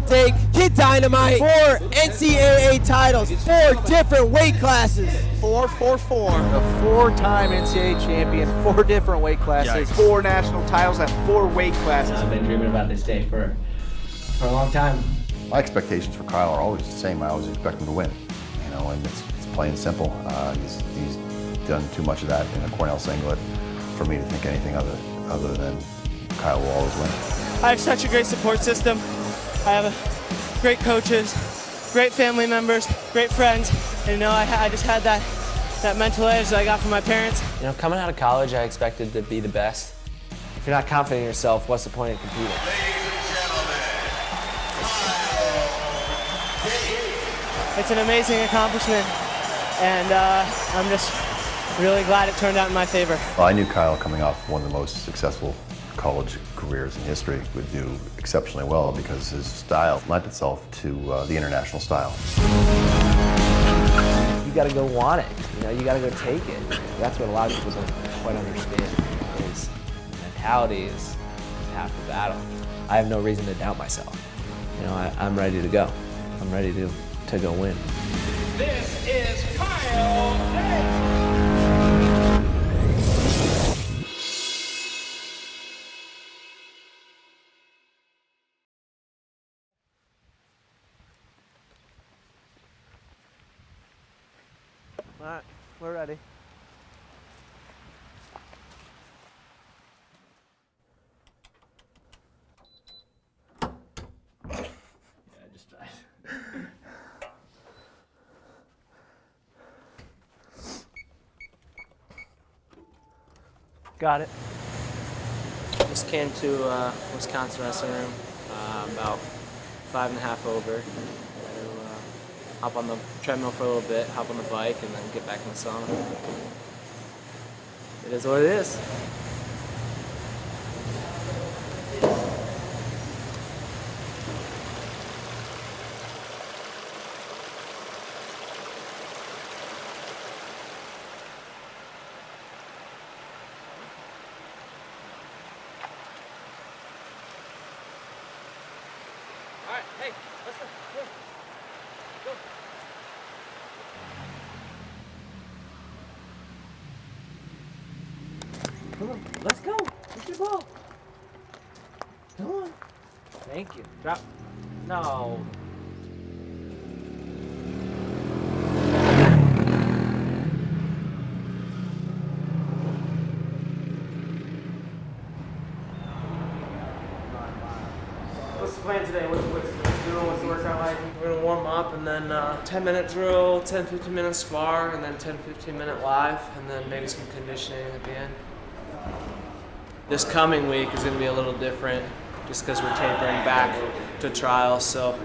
Dake, Kid Dynamite, 4 NCAA titles, 4 different weight classes. 4-4-4. A 4-time NCAA champion, 4 different weight classes. Yikes. 4 national titles at 4 weight classes. I've been dreaming about this day for a long time. My expectations for Kyle are always the same. I always expect him to win, you know, and it's plain and simple. He's done too much of that in a Cornell singlet for me to think anything other than Kyle will always win. I have such a great support system. I have great coaches, great family members, great friends, and you know, I just had that mental edge that I got from my parents. You know, coming out of college, I expected to be the best. If you're not confident in yourself, what's the point of competing? It's an amazing accomplishment, and I'm just really glad it turned out in my favor. Well, I knew Kyle, coming off one of the most successful college careers in history, would do exceptionally well because his style lent itself to the international style. You gotta go want it, you know, you gotta go take it. That's what a lot of people don't quite understand, is mentality is half the battle. I have no reason to doubt myself. You know, I'm ready to go. I'm ready to go win. This is Kyle Dake. All right, we're ready. Yeah, I just tried. Got it. Just came to Wisconsin Wrestling Room about 5.5 over. Hop on the treadmill for a little bit, hop on the bike, and then get back in the sauna. It is what it is. All right, hey, let's go. Go. Come on, let's go. Get your ball. Come on. Thank you. Drop. No. What's the plan today? What's the workout like? We're gonna warm up and then 10-minute drill, 10-15 minute spar, and then 10-15 minute live, and then maybe some conditioning at the end. This coming week is gonna be a little different just because we're tapering back to trials, so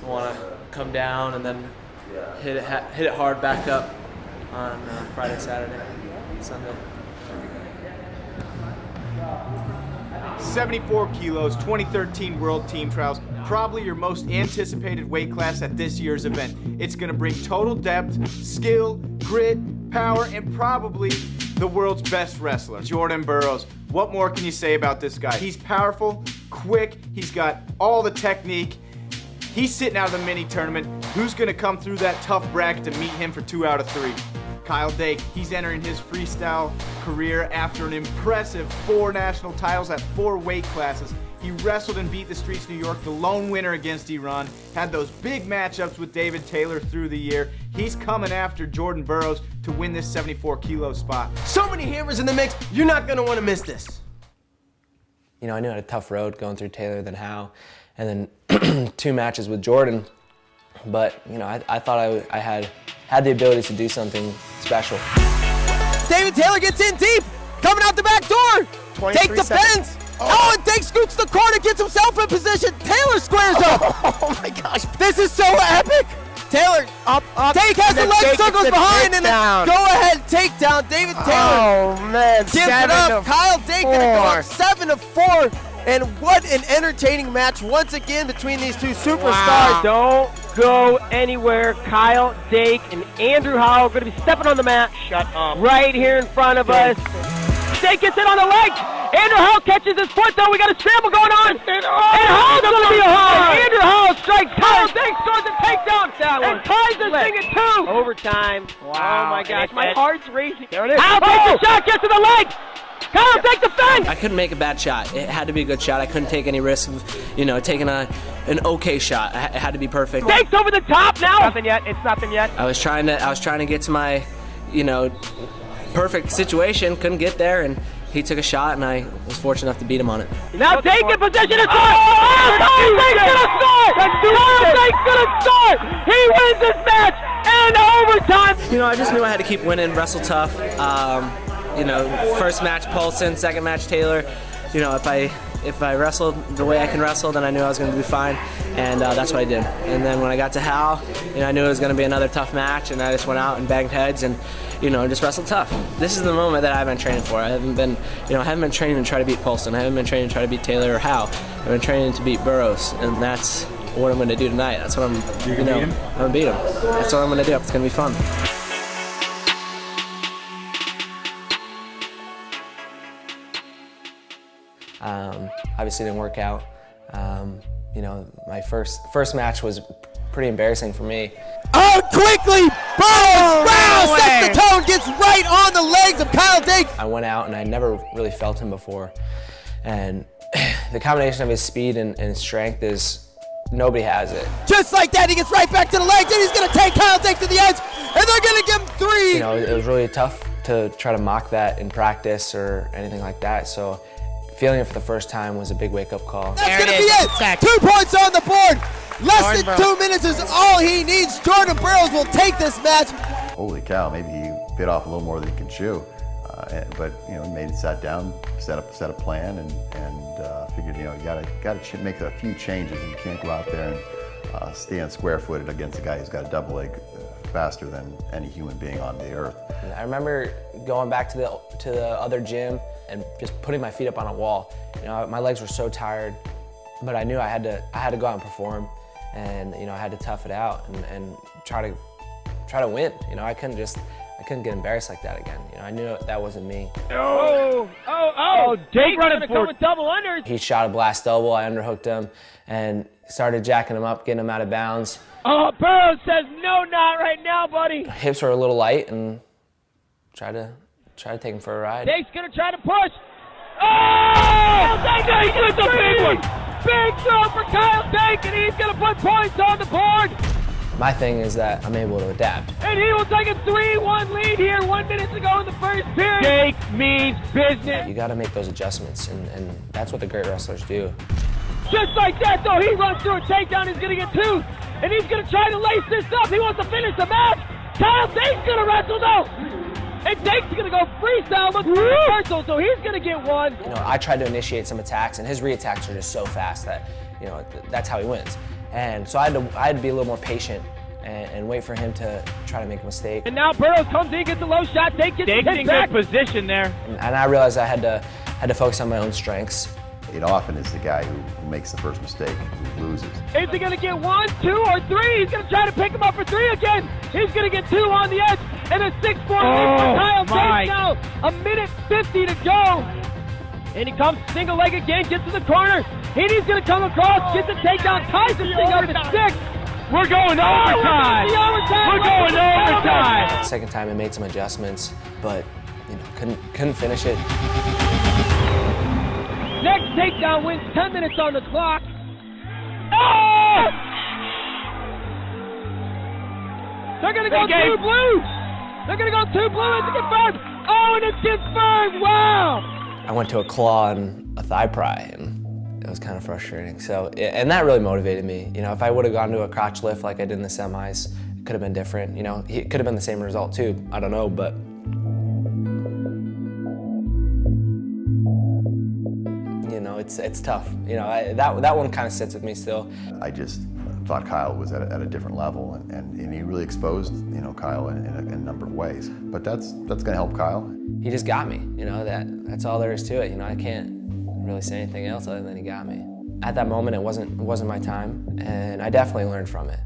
we wanna come down and then hit it hard back up on Friday, Saturday, Sunday. 74 kilos, 2013 World Team Trials, probably your most anticipated weight class at this year's event. It's gonna bring total depth, skill, grit, power, and probably the world's best wrestler, Jordan Burroughs. What more can you say about this guy? He's powerful, quick, he's got all the technique. He's sitting out of the mini tournament. Who's gonna come through that tough bracket to meet him for 2 out of 3? Kyle Dake, he's entering his freestyle career after an impressive 4 national titles at 4 weight classes. He wrestled and beat the Streets New York, the lone winner against Iran, had those big matchups with David Taylor through the year. He's coming after Jordan Burroughs to win this 74 kilo spot. So many hammers in the mix, you're not gonna wanna miss this. You know, I knew I had a tough road going through Taylor, then Howe, and then 2 matches with Jordan. But, you know, I thought I had the ability to do something special. David Taylor gets in deep, coming out the back door. Dake defends. Oh, and Dake scoots the corner, gets himself in position. Taylor squares up. Oh my gosh. This is so epic. Taylor, Up. Dake has the leg circles behind, and then go ahead takedown. David Taylor Oh man, gives it up. Kyle Dake gonna go up 7-4. And what an entertaining match once again between these two superstars. Don't go anywhere. Kyle Dake and Andrew Howe are going to be stepping on the mat. Shut up. Right here in front of us. Dake gets it on the leg. Andrew Howell catches his foot though. We got a scramble going on. And Howell's going to be a hard. Andrew Howell strikes. Kyle Dake scores a takedown and ties this thing at 2. Overtime. Wow. Oh my gosh, my heart's racing. There it is. Howell takes a shot, gets to the leg. Kyle Dake defends. I couldn't make a bad shot. It had to be a good shot. I couldn't take any risks of, taking an okay shot. It had to be perfect. Dake's over the top now. Nothing yet. It's nothing yet. I was trying to get to my, perfect situation. Couldn't get there, and he took a shot, and I was fortunate enough to beat him on it. Now Dake in position to score. Kyle Dake's gonna score. Kyle Dake's gonna score. He wins this match in overtime. I just knew I had to keep winning, wrestle tough. First match Paulson, second match Taylor. If I wrestled the way I can wrestle, then I knew I was going to be fine, and that's what I did. And then when I got to Hal, I knew it was going to be another tough match, and I just went out and banged heads and just wrestled tough. This is the moment that I've been training for. I haven't been training to try to beat Paulson. I haven't been training to try to beat Taylor or Hal. I've been training to beat Burroughs, and that's what I'm going to do tonight. That's what I'm going to beat him. That's what I'm going to do. It's going to be fun. Obviously didn't work out. My first match was pretty embarrassing for me. Oh, quickly! Burroughs sets the tone, gets right on the legs of Kyle Dake. I went out and I never really felt him before. And the combination of his speed and strength is, nobody has it. Just like that, he gets right back to the legs, and he's gonna take Kyle Dake to the edge, and they're gonna give him 3. It was really tough to try to mock that in practice or anything like that. So feeling it for the first time was a big wake-up call. That's gonna be it. 2 points on the board. Less than 2 minutes is all he needs. Jordan Burroughs will take this match. Holy cow, maybe he bit off a little more than he can chew. But sat down, set a plan, and figured you gotta make a few changes. You can't go out there and stand square-footed against a guy who's got a double leg faster than any human being on the earth. I remember going back to the other gym and just putting my feet up on a wall. My legs were so tired, but I knew I had to go out and perform, and I had to tough it out and try to win. I couldn't get embarrassed like that again. I knew that wasn't me. Dake running for with double unders. He shot a blast elbow. I underhooked him and started jacking him up, getting him out of bounds. Oh, Burroughs says no, not right now, buddy. Hips were a little light, and try to take him for a ride. Dake's gonna try to push. Oh! Dake gets a big one. Big throw for Kyle Dake, and he's gonna put points on the board. My thing is that I'm able to adapt. And he will take a 3-1 lead here 1 minute to go in the first period. Dake means business. You got to make those adjustments, and that's what the great wrestlers do. Just like that, though, he runs through a takedown. He's going to get 2, and he's going to try to lace this up. He wants to finish the match. Kyle Dake's going to wrestle, though. And Dake's going to go freestyle, look for reversal, so he's going to get 1. I tried to initiate some attacks, and his re-attacks are just so fast that, that's how he wins. And so I had to be a little more patient and wait for him to try to make a mistake. And now Burroughs comes in, gets a low shot. Dake gets in good position there. And I realized I had to focus on my own strengths. It often is the guy who makes the first mistake who loses. Is he going to get 1, 2, or 3? He's going to try to pick him up for 3 again. He's going to get 2 on the edge, and a 6-4 lead for Kyle Dake now. 1:50 to go. And he comes single leg again, gets to the corner. He's going to come across, gets a takedown, ties the thing up at 6. We're going overtime. We're going overtime. Second time I made some adjustments, but couldn't finish it. Next takedown wins 10 minutes on the clock. Oh! They're going to go 2 blues. They're going to go 2 blue. It's confirmed. Oh, and it's confirmed. Wow. I went to a claw and a thigh pry, and it was kind of frustrating. So, and that really motivated me. If I would have gone to a crotch lift like I did in the semis, it could have been different. It could have been the same result too. I don't know, but. It's tough. That one kind of sits with me still. I just thought Kyle was at a different level, and he really exposed Kyle in a number of ways. But that's going to help Kyle. He just got me. That's all there is to it. I can't really say anything else other than he got me. At that moment, it wasn't my time, and I definitely learned from it.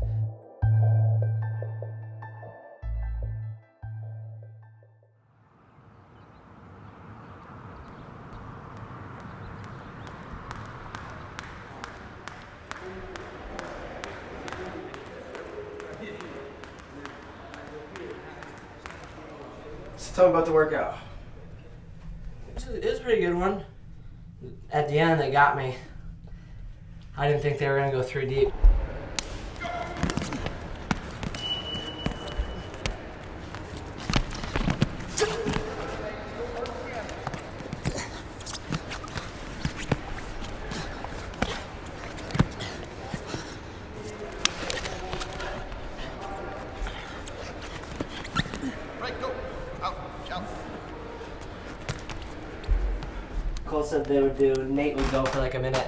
Tell me about the workout. It was a pretty good one. At the end, they got me. I didn't think they were going to go 3 deep. Cole said they would do, Nate would go for like 1.5 minutes,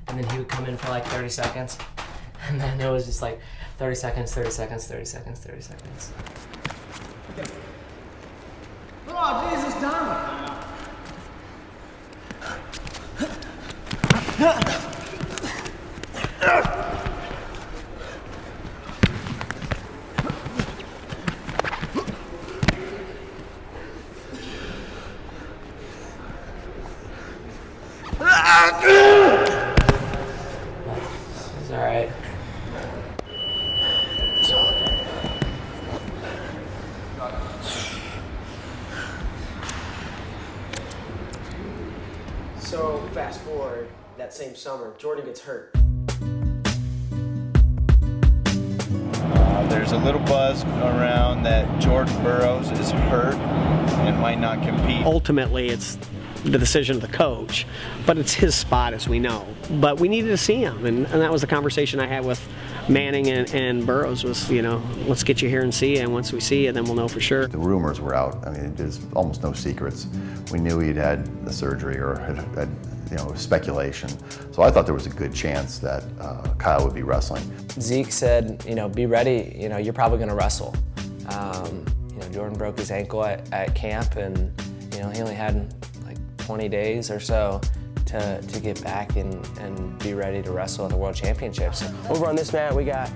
and then he would come in for like 30 seconds. And then it was just like 30 seconds, 30 seconds, 30 seconds, 30 seconds. Oh, Jesus, Donovan. It's all right. So, fast forward, that same summer, Jordan gets hurt. There's a little buzz around that Jordan Burroughs is hurt and might not compete. Ultimately, it's the decision of the coach, but it's his spot, as we know. But we needed to see him, and that was the conversation I had with Manning and Burroughs was, you know, let's get you here and see you, and once we see you, then we'll know for sure. The rumors were out. I mean, there's almost no secrets. We knew he'd had the surgery or had you know, speculation. So I thought there was a good chance that Kyle would be wrestling. Zeke said, you know, be ready, you know, you're probably going to wrestle. You know, Jordan broke his ankle at camp, and, you know, he only had like 20 days or so to get back and be ready to wrestle at the World Championships. Over on this mat, we got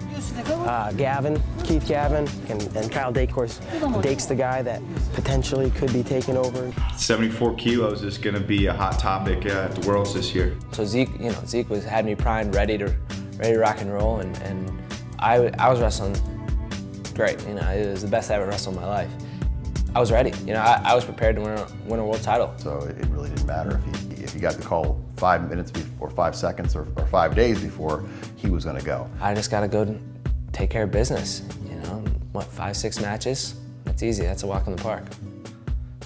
Gavin, Keith Gavin, and Kyle Dake. Of course, Dake's the guy that potentially could be taking over. 74 kilos is going to be a hot topic at the Worlds this year. So Zeke, you know, Zeke had me primed, ready to rock and roll, and I was wrestling great. You know, it was the best I ever wrestled in my life. I was ready. You know, I was prepared to win a world title. So it really didn't matter if he got the call 5 minutes before, 5 seconds, or 5 days before he was going to go. I just got to go take care of business. You know, what, 5-6 matches? That's easy. That's a walk in the park.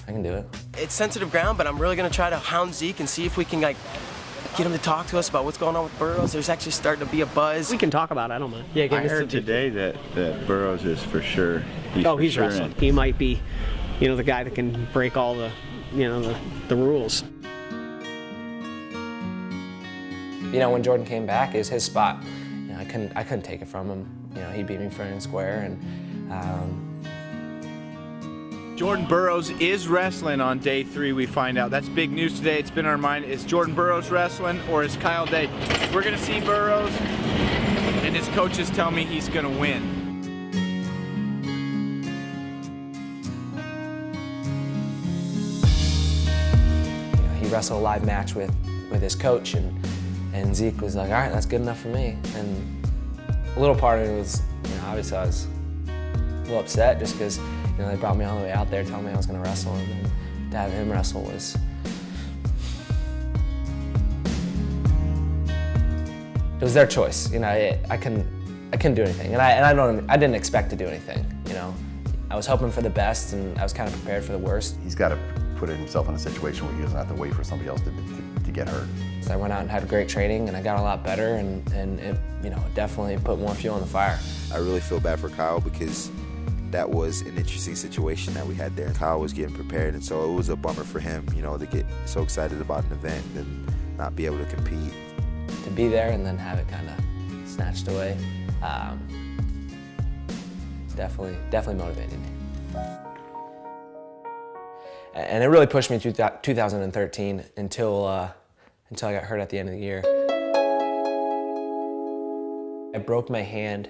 I can do it. It's sensitive ground, but I'm really going to try to hound Zeke and see if we can, like, get him to talk to us about what's going on with Burroughs. There's actually starting to be a buzz. We can talk about it, I don't mind. Yeah, I heard today that Burroughs is for sure. He's sure wrestling. He might be, you know, the guy that can break all the, you know, the rules. You know, when Jordan came back, it was his spot. You know, I couldn't take it from him. You know, he beat me fair and square, and Jordan Burroughs is wrestling on day 3, we find out. That's big news today. It's been on our mind. Is Jordan Burroughs wrestling, or is Kyle Dake? We're going to see Burroughs, and his coaches tell me he's going to win. You know, he wrestled a live match with his coach, and Zeke was like, all right, that's good enough for me. And a little part of it was, you know, obviously I was a little upset just because, you know, they brought me all the way out there telling me I was going to wrestle, and then to have him wrestle was, it was their choice. You know, I couldn't do anything, and I didn't expect to do anything. You know, I was hoping for the best, and I was kind of prepared for the worst. He's got to put himself in a situation where he doesn't have to wait for somebody else to get hurt. So I went out and had great training, and I got a lot better, and it, you know, definitely put more fuel on the fire. I really feel bad for Kyle because that was an interesting situation that we had there. Kyle was getting prepared, and so it was a bummer for him, you know, to get so excited about an event and not be able to compete. To be there and then have it kind of snatched away, definitely motivated me. And it really pushed me through 2013 until I got hurt at the end of the year. I broke my hand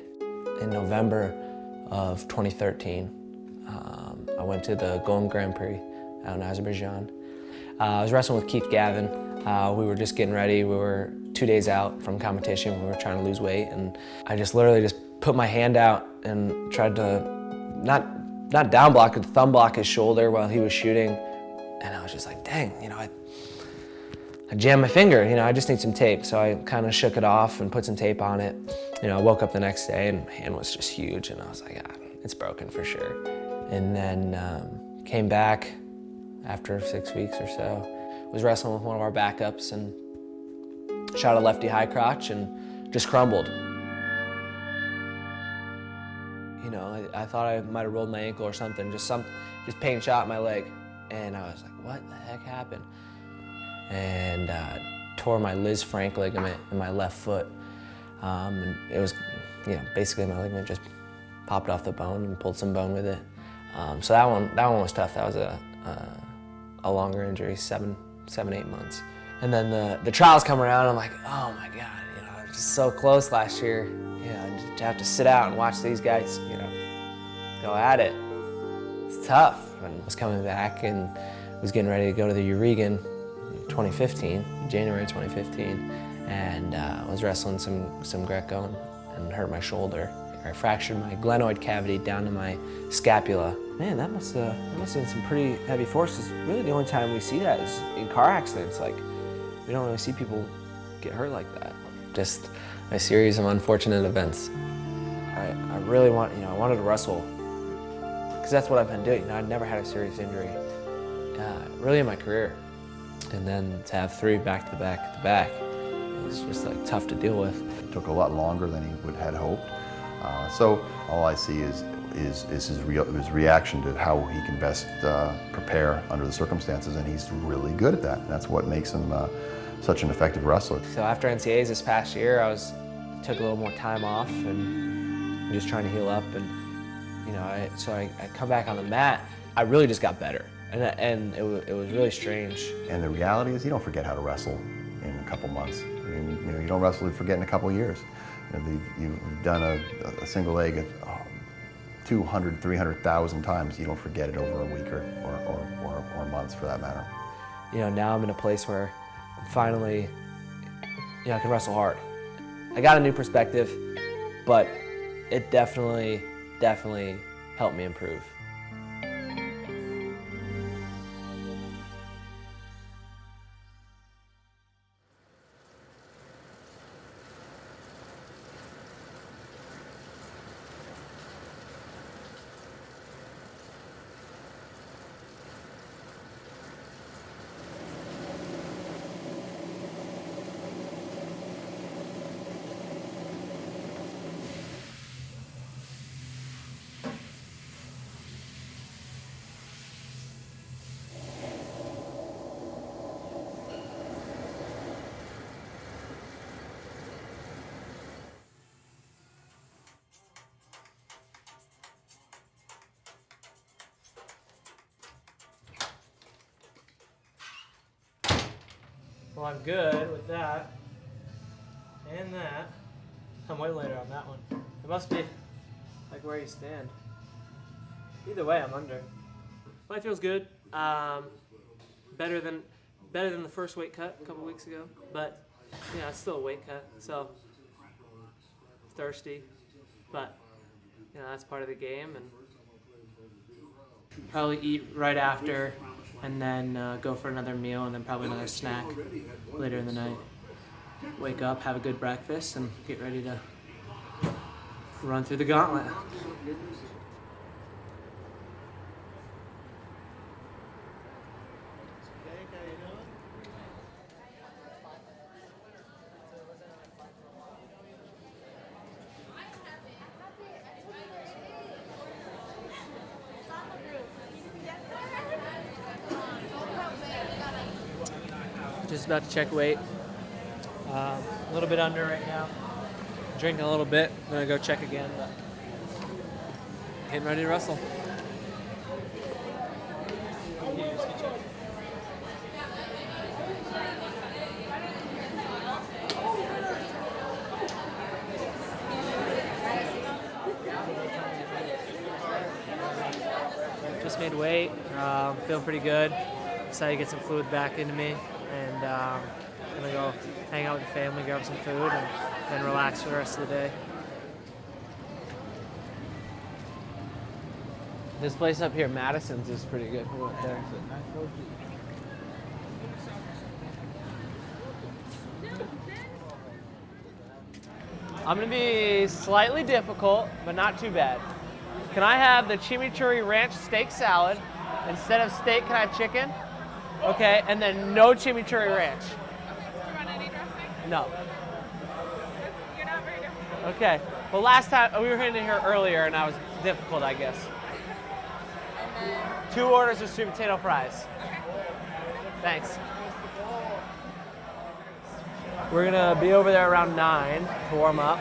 in November of 2013. I went to the Golden Grand Prix out in Azerbaijan. I was wrestling with Keith Gavin. We were just getting ready. We were 2 days out from competition. We were trying to lose weight, and I just literally just put my hand out and tried to not not down block, but thumb block his shoulder while he was shooting. And I was just like, dang, you know, I jammed my finger, you know, I just need some tape. So I kind of shook it off and put some tape on it. You know, I woke up the next day and my hand was just huge, and I was like, it's broken for sure. And then came back after 6 weeks or so, was wrestling with one of our backups and shot a lefty high crotch and just crumbled. You know, I thought I might have rolled my ankle or something, just pain shot my leg. And I was like, what the heck happened? And tore my Liz Frank ligament in my left foot. And it was, you know, basically my ligament just popped off the bone and pulled some bone with it. So that one was tough. That was a longer injury, 7, 8 months. And then the trials come around, I'm like, oh my God, you know, I was just so close last year. You know, to have to sit out and watch these guys, you know, go at it. It's tough. And I was coming back and was getting ready to go to the Uregan 2015, January 2015, and I was wrestling some Greco and hurt my shoulder. I fractured my glenoid cavity down to my scapula. Man, that must have been some pretty heavy force. 'Cause really the only time we see that is in car accidents. Like, we don't really see people get hurt like that. Just a series of unfortunate events. I really I wanted to wrestle, because that's what I've been doing. You know, I'd never had a serious injury, really in my career. And then to have 3 back-to-back, it was just like tough to deal with. It took a lot longer than he had hoped. So all I see is his reaction to how he can best prepare under the circumstances, and he's really good at that. That's what makes him such an effective wrestler. So after NCAAs this past year, I took a little more time off and just trying to heal up. And you know, I come back on the mat. I really just got better, and it was really strange. And the reality is, you don't forget how to wrestle in a couple months. I mean, you know, you don't wrestle, you forget in a couple years. You know, you've done a single leg 200, 300,000 times. You don't forget it over a week or months, for that matter. You know, now I'm in a place where I'm finally, you know, I can wrestle hard. I got a new perspective, but it definitely helped me improve. Well, I'm good with that. And that. I'm way later on that one. It must be like where you stand. Either way, I'm under. But it feels good. Better than the first weight cut a couple weeks ago. But yeah, it's still a weight cut. So thirsty. But you know, that's part of the game. And probably eat right after, and then go for another meal, and then probably another snack later in the night. Wake up, have a good breakfast, and get ready to run through the gauntlet. Just about to check weight. A little bit under right now. Drinking a little bit. I'm gonna go check again, but getting ready to wrestle. Just made weight. Feeling pretty good. Decided to get some fluid back into me. And I'm gonna go hang out with the family, grab some food, and then relax for the rest of the day. This place up here, Madison's, is pretty good. We're up there. I'm gonna be slightly difficult, but not too bad. Can I have the chimichurri ranch steak salad? Instead of steak, can I have chicken? Okay, and then no chimichurri ranch. Do you want any dressing? No. You're not very difficult. Okay. Well, last time we were in here earlier, and I was difficult, I guess. And then 2 orders of sweet potato fries. Thanks. We're gonna be over there around 9 to warm up.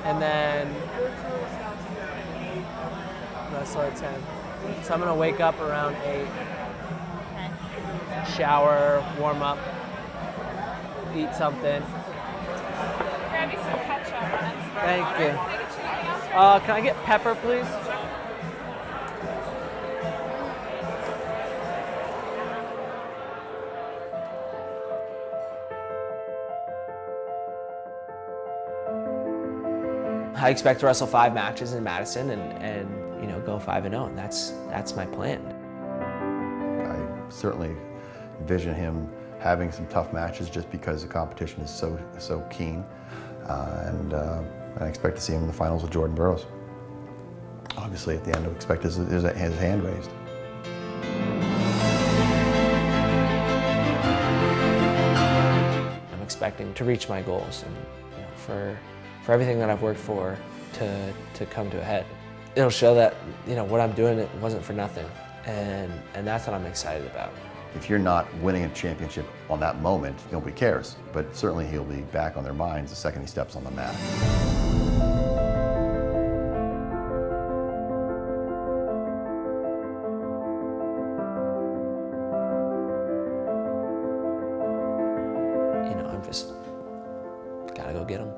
And then wrestle at 10. So I'm gonna wake up around 8. Shower, warm up, eat something. grab you some ketchup and some Thank water. you. Can I get you anything else, Jordan? Can I get pepper, please? I expect to wrestle 5 matches in Madison and you know, go 5-0, and that's my plan. I certainly envision him having some tough matches just because the competition is so keen, and I expect to see him in the finals with Jordan Burroughs. Obviously, at the end, I expect his hand raised. I'm expecting to reach my goals, and you know, for everything that I've worked for to come to a head. It'll show that, you know, what I'm doing, it wasn't for nothing, and that's what I'm excited about. If you're not winning a championship on that moment, nobody cares. But certainly he'll be back on their minds the second he steps on the mat. You know, I'm just gotta go get him.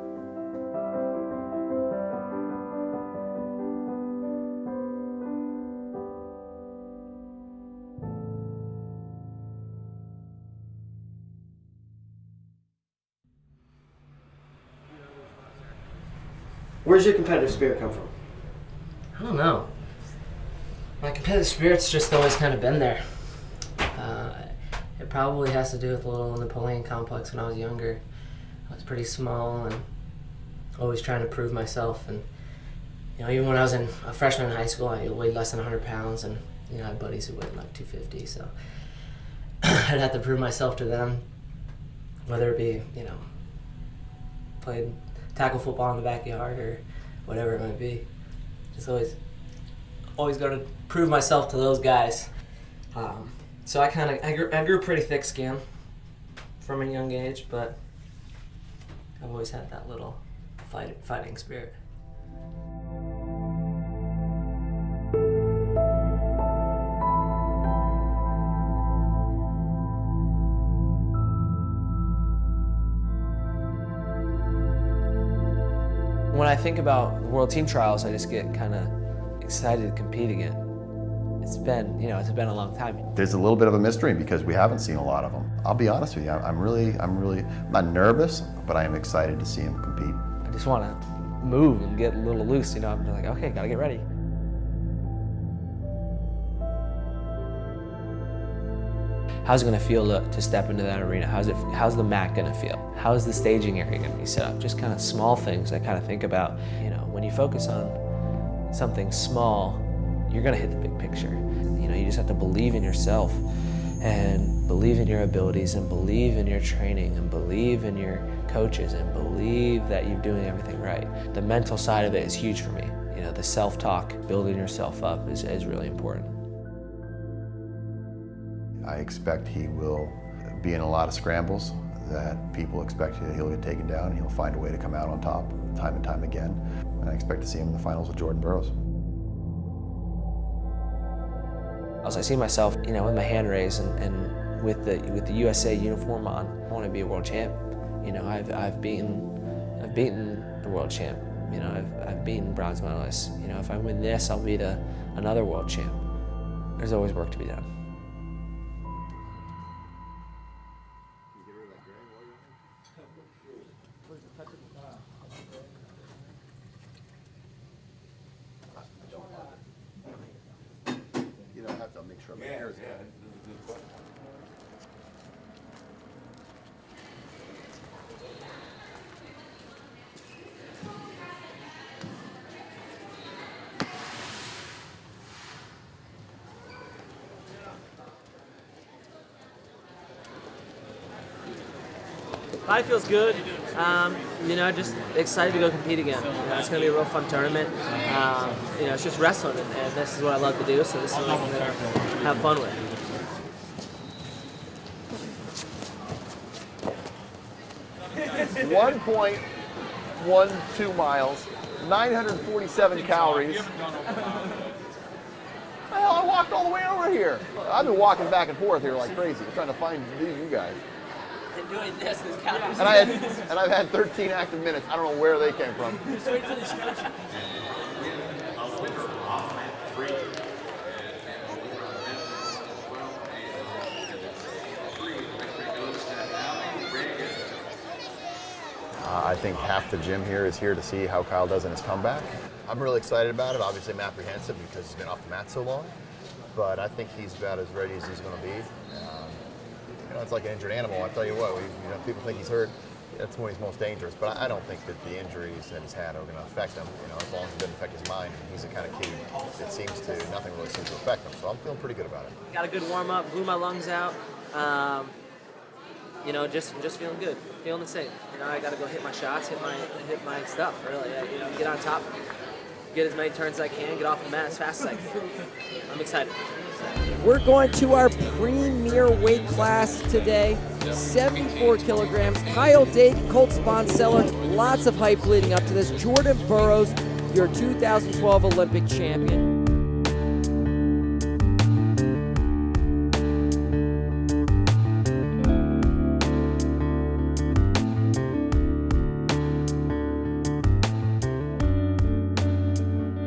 Where's your competitive spirit come from? I don't know. My competitive spirit's just always kind of been there. It probably has to do with a little Napoleon complex when I was younger. I was pretty small and always trying to prove myself. And you know, even when I was a freshman in high school, I weighed less than 100 pounds, and you know, I had buddies who weighed like 250. So I'd have to prove myself to them, whether it be, you know, played tackle football in the backyard or whatever it might be. Just always got to prove myself to those guys. So I grew pretty thick skin from a young age, but I've always had that little fighting spirit. When I think about the World Team Trials, I just get kind of excited to compete again. It's been a long time. There's a little bit of a mystery because we haven't seen a lot of them. I'll be honest with you, I'm not nervous, but I am excited to see him compete. I just want to move and get a little loose, you know. I'm like, okay, gotta get ready. How's it gonna feel to step into that arena? How's the mat gonna feel? How's the staging area gonna be set up? Just kind of small things I kind of think about. You know, when you focus on something small, you're gonna hit the big picture. You know, you just have to believe in yourself and believe in your abilities and believe in your training and believe in your coaches and believe that you're doing everything right. The mental side of it is huge for me. You know, the self-talk, building yourself up is really important. I expect he will be in a lot of scrambles that people expect that he'll get taken down and he'll find a way to come out on top time and time again. And I expect to see him in the finals with Jordan Burroughs. I see myself, you know, with my hand raised and with the USA uniform on. I want to be a world champ. You know, I've beaten the world champ. You know, I've beaten bronze medalists. You know, if I win this, I'll beat another world champ. There's always work to be done. have to make sure my hair is good. Body feels good. You know, just excited to go compete again. You know, it's going to be a real fun tournament. You know, it's just wrestling, and this is what I love to do, so this is what I'm going to have fun with. 1.12 miles, 947 calories. Hell, I walked all the way over here. I've been walking back and forth here like crazy, trying to find you guys. And doing this is calories. And I've had 13 active minutes. I don't know where they came from. Just wait till the stretch. I think half the gym here is here to see how Kyle does in his comeback. I'm really excited about it. Obviously, I'm apprehensive because he's been off the mat so long, but I think he's about as ready as he's going to be. You know, it's like an injured animal. I tell you what, you know, people think he's hurt. That's when he's most dangerous. But I don't think that the injuries that he's had are going to affect him. You know, as long as it doesn't affect his mind. He's the kind of kid that nothing really seems to affect him. So I'm feeling pretty good about it. Got a good warm up, blew my lungs out. You know, just feeling good, feeling the same. You know, I got to go hit my shots, hit my stuff. Really, you know, get on top, get as many turns as I can, get off the mat as fast as I can. I'm excited. We're going to our premier weight class today, 74 kilograms. Kyle Dake, Colt Sponseller, lots of hype leading up to this. Jordan Burroughs, your 2012 Olympic champion.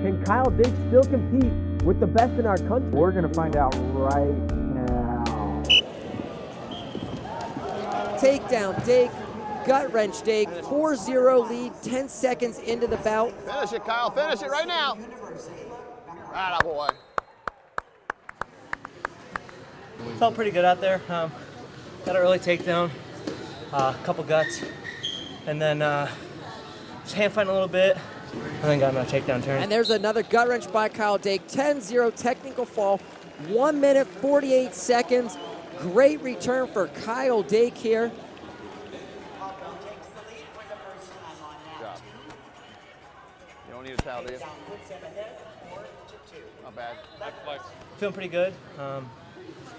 Can Kyle Dake still compete with the best in our country? We're going to find out right now. Takedown Dake, gut wrench Dake, 4-0 lead, 10 seconds into the bout. Finish it, Kyle. Finish it right now. Atta boy. Felt pretty good out there. Got an early takedown, a couple guts, and then just hand fighting a little bit. I then got my takedown turn. And there's another gut wrench by Kyle Dake. 10-0 technical fall. 1 minute, 48 seconds. Great return for Kyle Dake here. You don't need a towel, do you? Not bad. Feeling pretty good.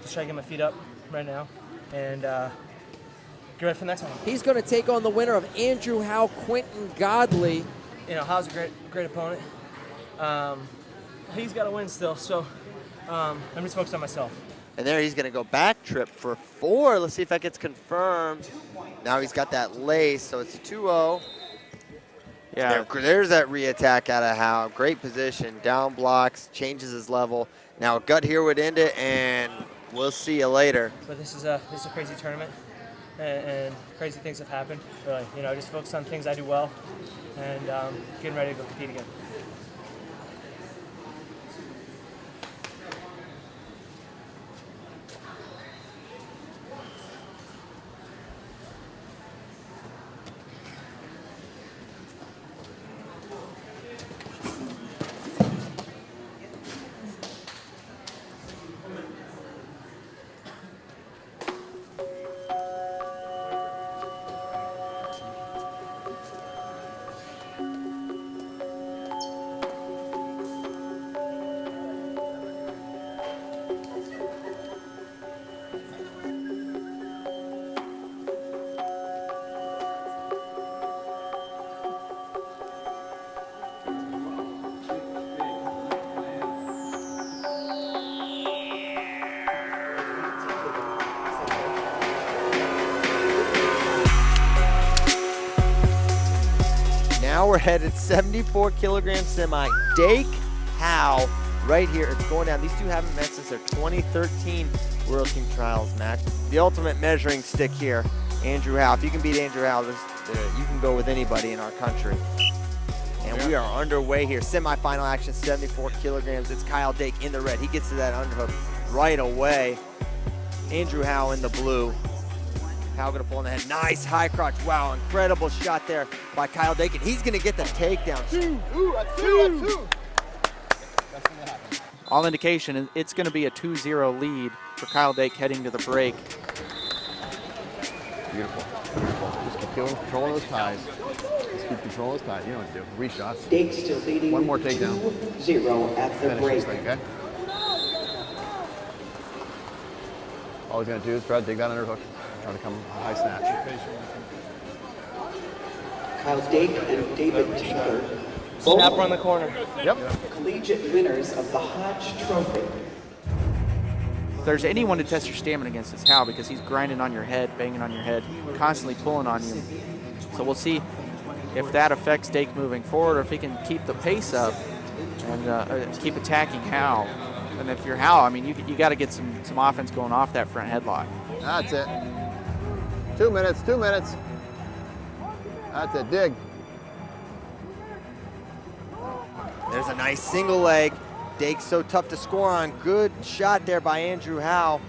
Just trying to get my feet up right now and get ready for the next one. He's going to take on the winner of Andrew Howe, Quentin Godley. You know, Howe's a great opponent. He's got to win still, so I'm just focused on myself. And there he's going to go back trip for 4. Let's see if that gets confirmed. Now he's got that lace, so it's 2-0. Yeah, there's that re-attack out of Howe. Great position, down blocks, changes his level. Now a gut here would end it, and we'll see you later. But this is a crazy tournament, and crazy things have happened. Really, you know, just focus on things I do well, and getting ready to go compete again. Now we're headed 74 kilogram semi. Dake, Howe, right here. It's going down. These two haven't met since their 2013 World Team Trials match. The ultimate measuring stick here, Andrew Howe. If you can beat Andrew Howe, you can go with anybody in our country. And we are underway here. Semi-final action, 74 kilograms. It's Kyle Dake in the red. He gets to that underhook. right away. Andrew Howe in the blue. Howe gonna pull on the head. Nice high crotch. Wow, incredible shot there by Kyle Dake. And he's gonna get the takedown. Two. All indication, it's going to be a 2-0 lead for Kyle Dake heading to the break. Beautiful. Just keep controlling those ties. Just keep controlling those ties. You know what to do. 3 shots. Dake still leading. One more takedown. 2-0 at the Finish break. this thing, okay? All he's going to do is try to dig that underhook. Trying to come high snatch. Kyle Dake and David Taylor. Snap around the corner. Yep. Collegiate winners of the Hodge Trophy. If there's anyone to test your stamina against, it's Howe, because he's grinding on your head, banging on your head, constantly pulling on you. So we'll see if that affects Dake moving forward, or if he can keep the pace up and keep attacking Howe. And if you're Howe, I mean, you got to get some offense going off that front headlock. That's it. 2 minutes, 2 minutes. That's it, dig. There's a nice single leg. Dake's so tough to score on. Good shot there by Andrew Howe.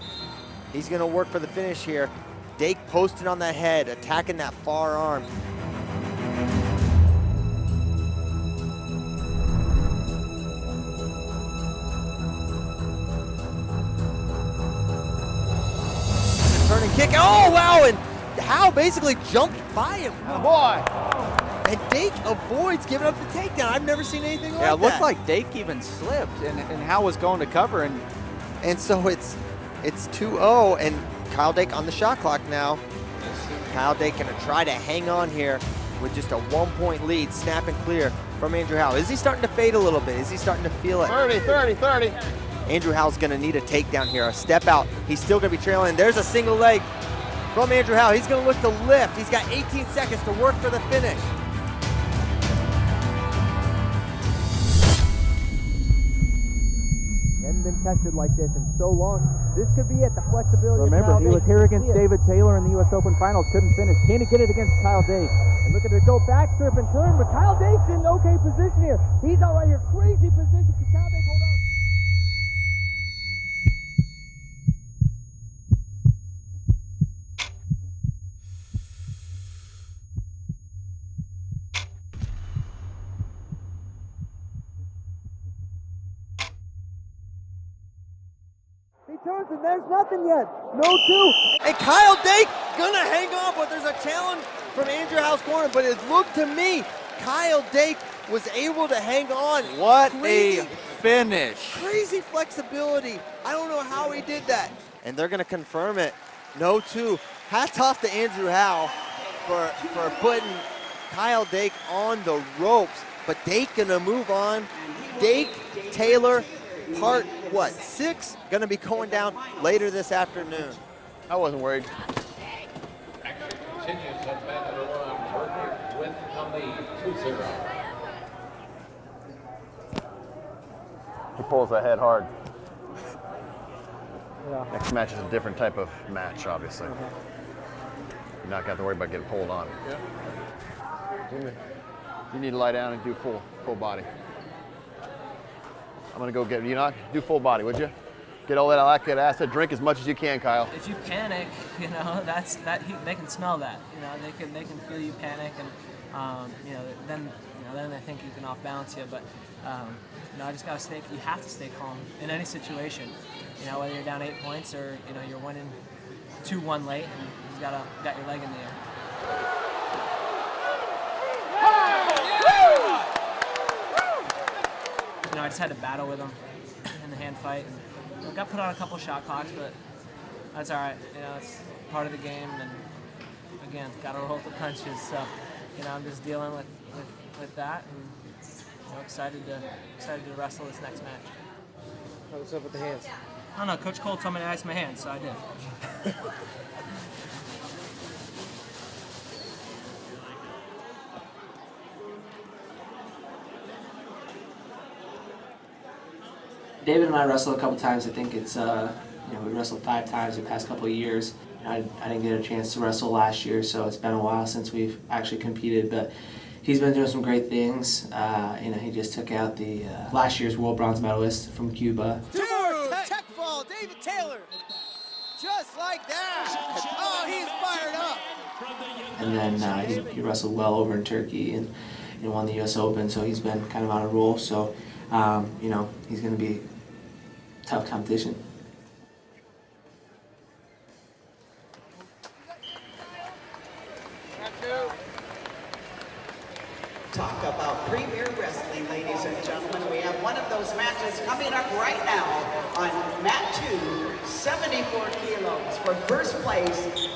He's gonna work for the finish here. Dake posted on the head, attacking that far arm. Turn and kick. Oh, wow, and Howe basically jumped by him. Oh, boy. And Dake avoids giving up the takedown. I've never seen anything like that. Yeah, it looked like Dake even slipped, and Howe was going to cover. And so it's 2-0, and Kyle Dake on the shot clock now. Kyle Dake gonna try to hang on here with just a 1-point lead, snap and clear from Andrew Howe. Is he starting to fade a little bit? Is he starting to feel it? 30. Andrew Howe's gonna need a takedown here, a step out. He's still gonna be trailing. There's a single leg from Andrew Howe. He's gonna look to lift. He's got 18 seconds to work for the finish. Hasn't been tested like this in so long. This could be it, the flexibility. Remember, he was here against David Taylor in the U.S. Open Finals, couldn't finish. Can't get it against Kyle Dake. And look at it go back, surf and turn, but Kyle Dake's in okay position here. He's all right here, crazy position. Can Kyle Dake hold on? He turns and there's nothing yet. No two. And Kyle Dake gonna hang on, but there's a challenge from Andrew Howe's corner. But it looked to me, Kyle Dake was able to hang on. What a finish. Crazy flexibility. I don't know how he did that. And they're gonna confirm it. No two. Hats off to Andrew Howe for putting Kyle Dake on the ropes. But Dake gonna move on. Dake, Taylor, part 6 gonna be going down later this afternoon. I wasn't worried. He pulls that head hard. Yeah. Next match is a different type of match, obviously. You're not got to worry about getting pulled on. You need to lie down and do full body. I'm gonna go get do full body, would you? Get all that lactic acid. Drink as much as you can, Kyle. If you panic, they can smell that. They can feel you panic, and then they think you can off balance you. But I just gotta stay. You have to stay calm in any situation. Whether you're down 8 points or you're winning 2-1 late, and you got your leg in the air. I just had to battle with him in the hand fight. And got put on a couple shot clocks, but that's all right. It's part of the game, and again, got to roll with the punches. So, I'm just dealing with that, and excited to wrestle this next match. What's up with the hands? I don't know. Coach Cole told me to ice my hands, so I did. David and I wrestled a couple times. I think it's we wrestled 5 times the past couple of years. I didn't get a chance to wrestle last year, so it's been a while since we've actually competed. But he's been doing some great things. He just took out the last year's world bronze medalist from Cuba. Tech fall, David like that? Oh, he's fired up. And then he wrestled well over in Turkey and won the U.S. Open, so he's been kind of on a roll. So, he's going to be tough competition. Talk about Premier Wrestling, ladies and gentlemen. We have one of those matches coming up right now on mat 2, 74 kilos for first place.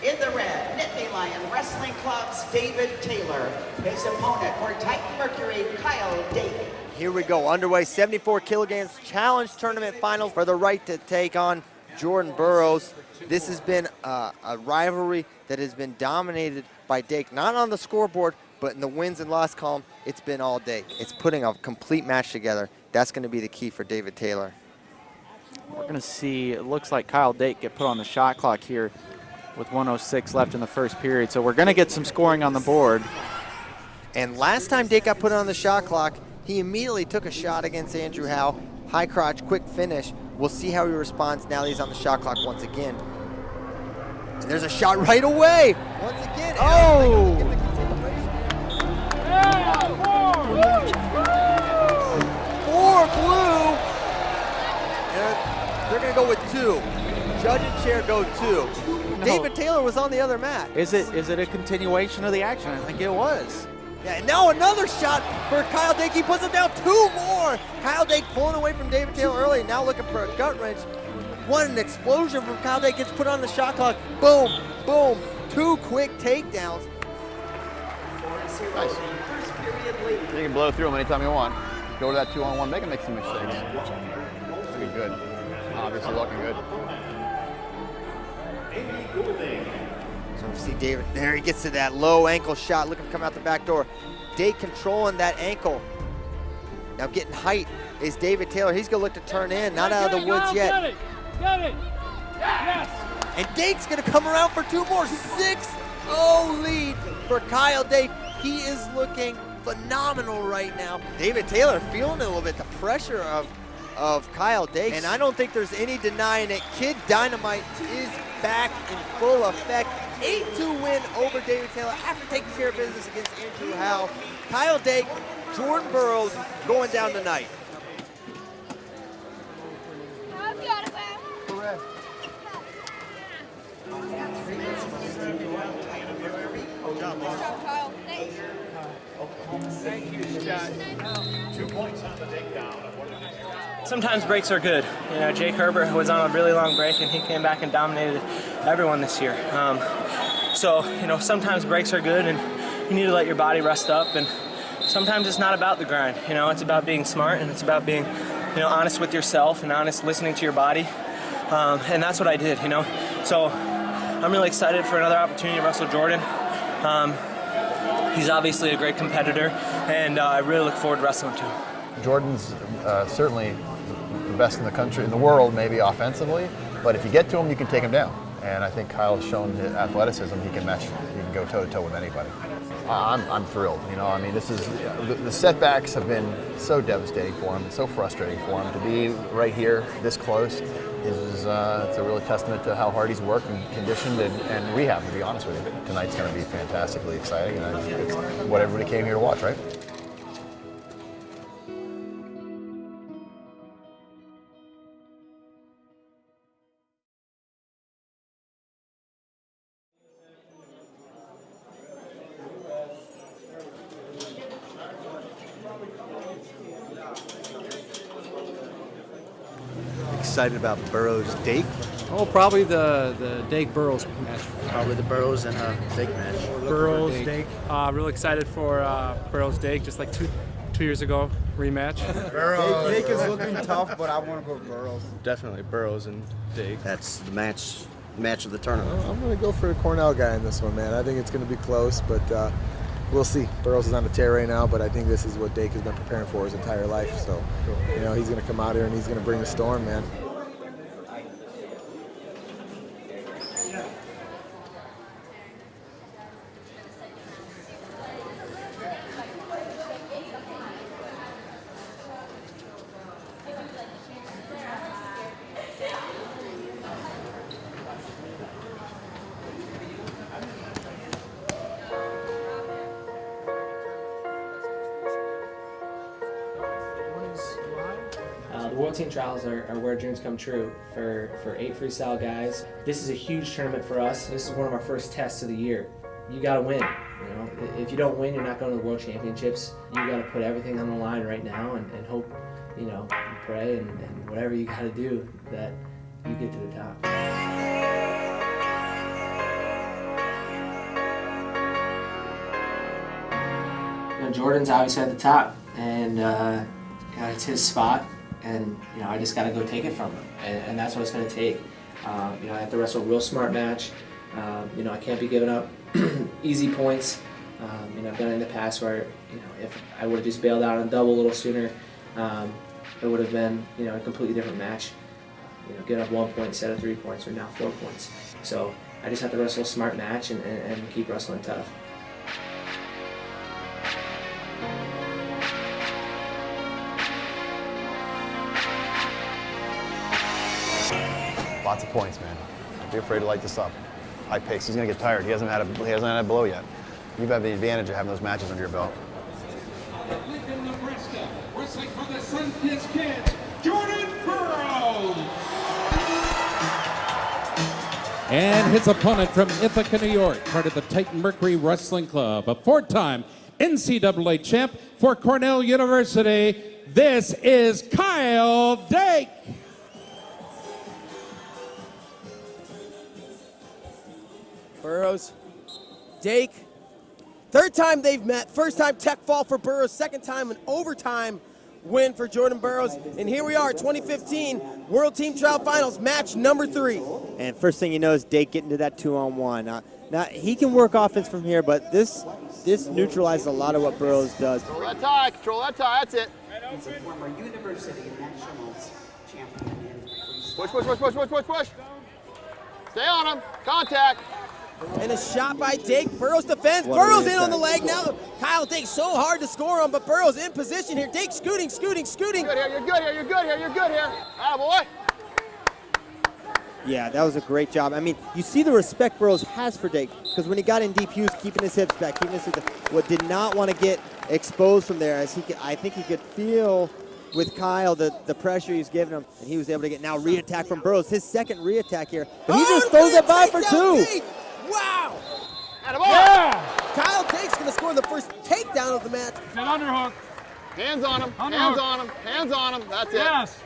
In the red, Nittany Lion Wrestling Club's David Taylor. His opponent for Titan Mercury, Kyle Dake. Here we go, underway, 74 kilograms challenge tournament finals for the right to take on Jordan Burroughs. This has been a rivalry that has been dominated by Dake, not on the scoreboard, but in the wins and loss column, it's been all Dake. It's putting a complete match together. That's going to be the key for David Taylor. We're going to see, it looks like Kyle Dake get put on the shot clock here with 1:06 left in the first period. So we're going to get some scoring on the board. And last time Dake got put on the shot clock, he immediately took a shot against Andrew Howe. High crotch, quick finish. We'll see how he responds now that he's on the shot clock once again. And there's a shot right away. Once again. Oh! Four blue. And they're going to go with 2. Judge and chair go 2. No. David Taylor was on the other mat. Is it a continuation of the action? I think it was. Yeah, and now another shot for Kyle Dake. He puts him down 2 more. Kyle Dake pulling away from David Taylor early, now looking for a gut wrench. What an explosion from Kyle Dake. Gets put on the shot clock. Boom, boom. 2 quick takedowns. Nice. You can blow through them anytime you want. Go to that 2-on-1. They can make some mistakes. It'll be good. Obviously looking good. So we see David, there he gets to that low ankle shot. Look at him come out the back door. Dake controlling that ankle. Now getting height is David Taylor. He's gonna look to turn in, not out of the woods yet. Get it! Yes! And Dake's gonna come around for 2 more. 6-0 lead for Kyle Dake. He is looking phenomenal right now. David Taylor feeling a little bit the pressure of Kyle Dake. And I don't think there's any denying it. Kid Dynamite is back in full effect. 8-2 win over David Taylor after taking care of business against Andrew Howe. Kyle Dake, Jordan Burroughs going down tonight. Sometimes breaks are good. Jake Herbert was on a really long break and he came back and dominated everyone this year. Sometimes breaks are good and you need to let your body rest up, and sometimes it's not about the grind. It's about being smart, and it's about being honest with yourself and honest listening to your body. And that's what I did, So I'm really excited for another opportunity to wrestle Jordan. He's obviously a great competitor, and I really look forward to wrestling him too. Jordan's certainly the best in the country, in the world, maybe offensively, but if you get to him, you can take him down. And I think Kyle's shown his athleticism. He can go toe-to-toe with anybody. I'm thrilled. This is the setbacks have been so devastating for him, and so frustrating for him. To be right here, this close, it's a real testament to how hard he's worked and conditioned and rehab. To be honest with you, tonight's going to be fantastically exciting, and it's what everybody came here to watch, right? Excited about Burroughs Dake? Oh, probably the Dake Burroughs match. Probably the Burroughs and Dake match. Burroughs Dake. Really excited for Burroughs Dake, just like two years ago rematch. Dake is looking tough, but I want to go with Burroughs. Definitely Burroughs and Dake. That's the match of the tournament. I'm going to go for the Cornell guy in this one, man. I think it's going to be close, but we'll see. Burroughs is on the tear right now, but I think this is what Dake has been preparing for his entire life. So, he's going to come out here and he's going to bring the storm, man. Team Trials are where dreams come true for 8 freestyle guys. This is a huge tournament for us. This is one of our first tests of the year. You gotta win. You know, if you don't win, you're not going to the World Championships. You gotta put everything on the line right now and hope, you know, and pray and whatever you gotta do that you get to the top. You know, Jordan's obviously at the top, and it's his spot, and you know, I just got to go take it from him, and that's what it's going to take. You know, I have to wrestle a real smart match. You know, I can't be giving up easy points. You know, I've done it in the past where, you know, if I would have just bailed out on double a little sooner, it would have been, you know, a completely different match. You know, get up 1 point instead of 3 points, or now 4 points. So I just have to wrestle a smart match and keep wrestling tough. Lots of points, man. Don't be afraid to light this up. High pace. He's gonna get tired. He hasn't had a blow yet. You have the advantage of having those matches under your belt. Lincoln, Nebraska, wrestling for the Sun-Kissed Kids, Jordan Burroughs. And his opponent from Ithaca, New York, part of the Titan Mercury Wrestling Club, a 4-time NCAA champ for Cornell University. This is Kyle Dake. Burroughs, Dake, third time they've met, first time tech fall for Burroughs, second time an overtime win for Jordan Burroughs, and here we are, 2015 World Team Trial Finals, match number 3. And first thing you know is Dake getting to that 2-on-1. Now he can work offense from here, but this neutralizes a lot of what Burroughs does. Control that tie, that's it. He's a former university nationals champion. Push. Stay on him, contact. And a shot by Dake, Burroughs defends, What Burroughs a in on the reattack. leg now. Kyle Dake so hard to score on, but Burroughs in position here. Dake scooting. You're good here. Attaboy. Yeah, that was a great job. I mean, you see the respect Burroughs has for Dake, because when he got in deep, he was keeping his hips back, what did not want to get exposed from there, as I think he could feel with Kyle the pressure he's giving him, and he was able to get now re-attack from Burroughs, his second re-attack here, but he just throws it by for 2. Dake. Wow! Yeah! Kyle Dake's gonna score the first takedown of the match. It's an underhook. Hands on him, Underhook. hands on him, that's it. Yes.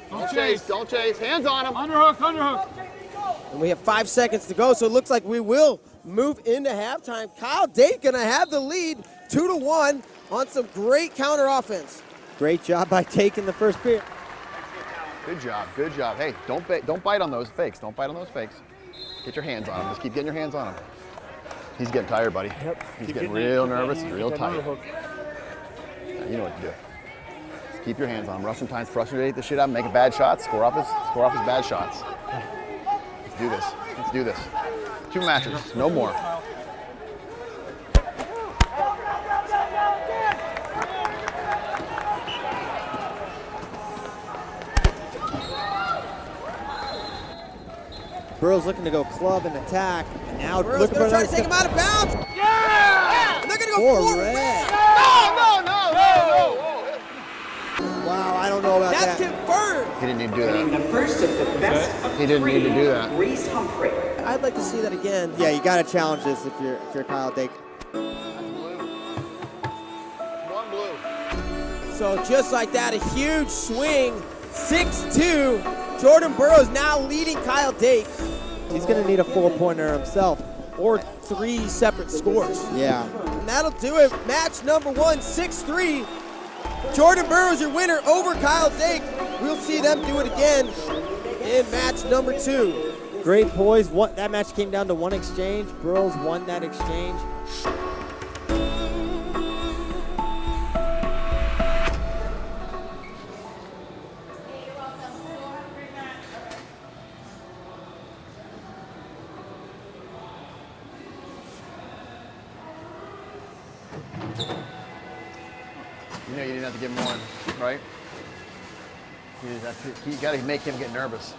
Don't chase, hands on him. Underhook. And we have 5 seconds to go, so it looks like we will move into halftime. Kyle Dake gonna have the lead, 2-1 on some great counter offense. Great job by Dake in the first period. Good job. Hey, don't bite on those fakes. Get your hands on him. Just keep getting your hands on him. He's getting tired, buddy. Yep. He's getting real nervous. He's real tight. Now, you know what to do. Just keep your hands on him. Rush sometimes, frustrate the shit out of him, make a bad shot, score off his bad shots. Let's do this. 2 matches, no more. Burroughs looking to go club and attack, and now Burroughs looking gonna for try to take him out of bounds. Yeah! And they're gonna go for for red. red. No! Wow, I don't know about That's that. confirmed. He didn't need to do Winning that. the first of the best of He didn't need to do that. Reese Humphrey. I'd like to see that again. Yeah, you got to challenge this if you're Kyle Dake. One blue. So just like that, a huge swing, 6-2. Jordan Burroughs now leading Kyle Dake. He's going to need a 4-pointer himself. Or 3 separate scores. Yeah. And that'll do it. Match number 1, 6-3. Jordan Burroughs, your winner over Kyle Dake. We'll see them do it again in match number 2. Great poise. That match came down to 1 exchange. Burroughs won that exchange. You know you didn't have to give him 1, right? You got to make him get nervous.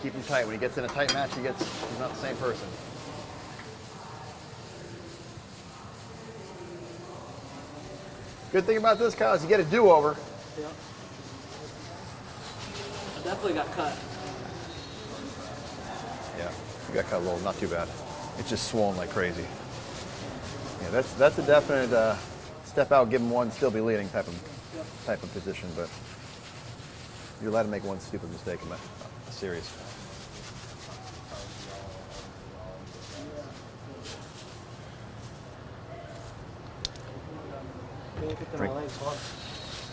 Keep him tight. When he gets in a tight match, he's not the same person. Good thing about this, Kyle, is you get a do-over. Definitely got cut. Yeah, you got cut a little, not too bad. It's just swollen like crazy. Yeah, that's a definite step out, give him one, still be leading type of position, but you're allowed to make one stupid mistake in that series.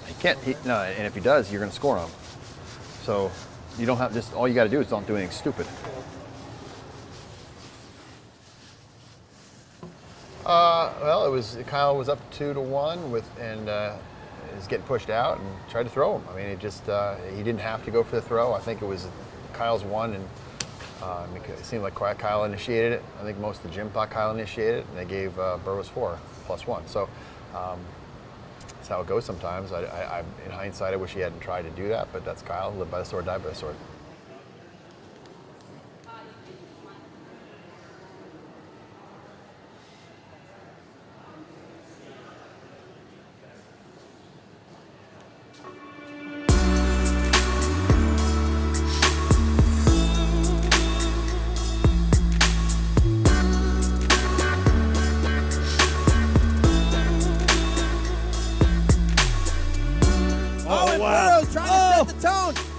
He can't. No, and if he does, you're going to score on him. So you don't have all you got to do is don't do anything stupid. Well, Kyle was up 2-1 and is getting pushed out and tried to throw him. I mean, he didn't have to go for the throw. I think it was Kyle's one, and it seemed like Kyle initiated it. I think most of the gym thought Kyle initiated it, and they gave Burroughs 4+1. So that's how it goes sometimes. In hindsight, I wish he hadn't tried to do that, but that's Kyle. Live by the sword, die by the sword.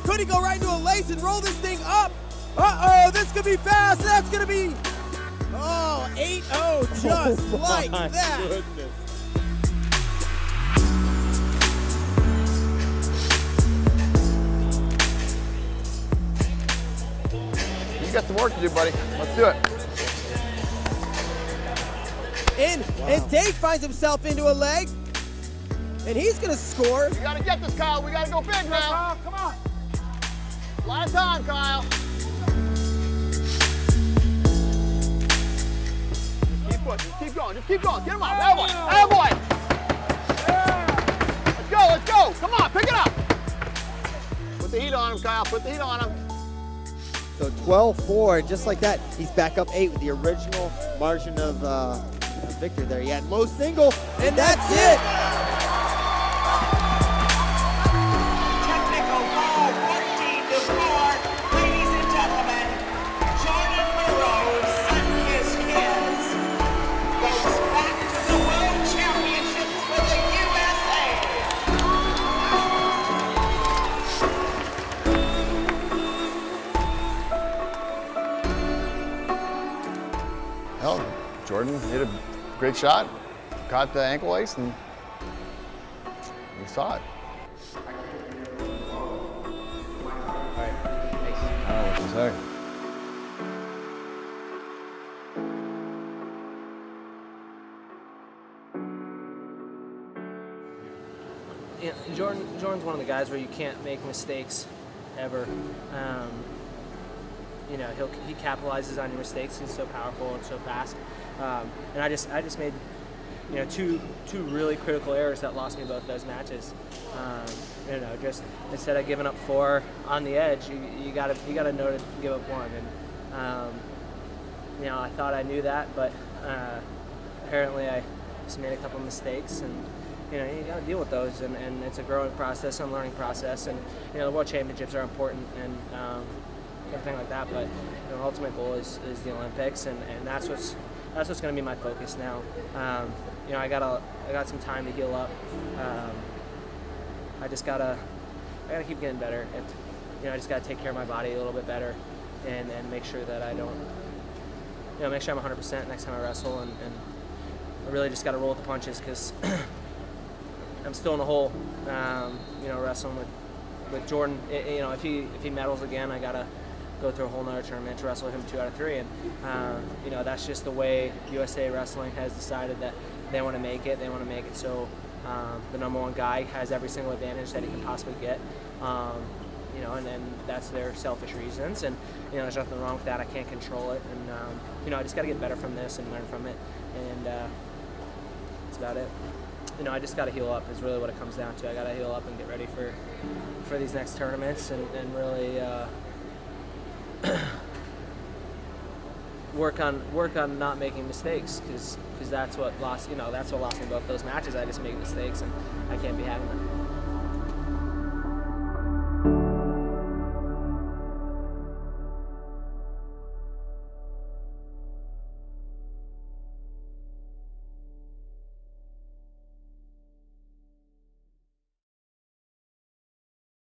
Could he go right into a lace and roll this thing up? Uh-oh, this could be fast. That's going to be, 8-0 just like that. Goodness. You got some work to do, buddy. Let's do it. And Dake finds himself into a leg, and he's going to score. We got to get this, Kyle. We got to go big now. Come on. Last time, Kyle. Just keep pushing. Just keep going. Just keep going. Get him up. That boy. Let's go. Let's go. Come on. Pick it up. Put the heat on him, Kyle. Put the heat on him. So 12-4, just like that, he's back up 8 with the original margin of victory there. He had low single, and that's it. Ladies and gentlemen, Jordan Burroughs and his kids goes back to the World Championships for the USA. Well, Jordan hit a great shot, caught the ankle ace, and we saw it. Sorry. Yeah, Jordan's one of the guys where you can't make mistakes ever. He capitalizes on your mistakes. He's so powerful and so fast. And I just made two really critical errors that lost me both those matches. Just instead of giving up 4 on the edge, you gotta know to give up 1. And I thought I knew that, but apparently I just made a couple mistakes, and you gotta deal with those. And it's a growing process, a learning process, and the World Championships are important and everything like that. But the ultimate goal is the Olympics, and that's what's going to be my focus now. I got some time to heal up. I gotta keep getting better. I just gotta take care of my body a little bit better, and make sure that I don't, make sure I'm 100% next time I wrestle, and I really just gotta roll with the punches, because I'm still in a hole. Wrestling with Jordan. If he medals again, I gotta go through a whole nother tournament to wrestle him 2 out of 3, and that's just the way USA Wrestling has decided that they want to make it. They want to make it so the #1 guy has every single advantage that he can possibly get, and that's their selfish reasons, and there's nothing wrong with that. I can't control it, and I just got to get better from this and learn from it, and that's about it. I just got to heal up is really what it comes down to. I got to heal up and get ready for these next tournaments, and really work on not making mistakes, because that's what lost me both those matches. I just made mistakes, and I can't be having them.